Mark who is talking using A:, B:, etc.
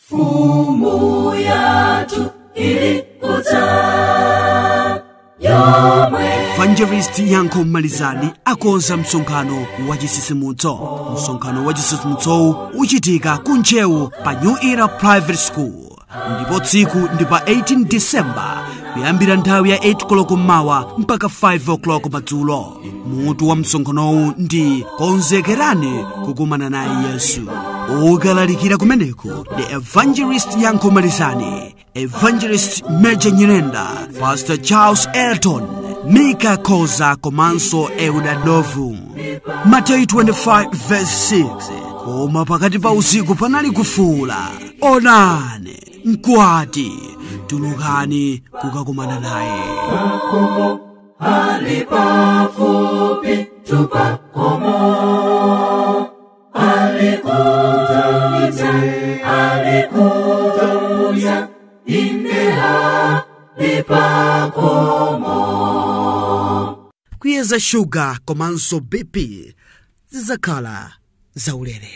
A: Fumu yatu ilikuza yomwe.
B: Evangelist Yanko Malizani akonza msonkhano wa chisisimutso. Msonkhano wa chisisimutso uchitika kunchewu pa New Era Private School. Ndipo tsiku ndi pa 18 December kuyambira nthawi ya 8 koloko mmawa mpaka 5 o'clock madzulo. Mutu wa msonkhanowu ndi Konzekerani kukumana naye Yesu. Ukalalikira kumeneko ndi Evangelist Yanko Malizani, Evangelist Major Nyirenda, Pastor Charles Elton, Mika Koza komanso Euda Dovu. Mateyu 25 verse 6. Koma pakati pa usiku panali kufuula, onani mkwati, tulukani kukakumana naye.
A: Alipafupi tupakomo, alikuja indela lipakomo.
B: Kuyeza sugar komanso BP zizakhala zaulere.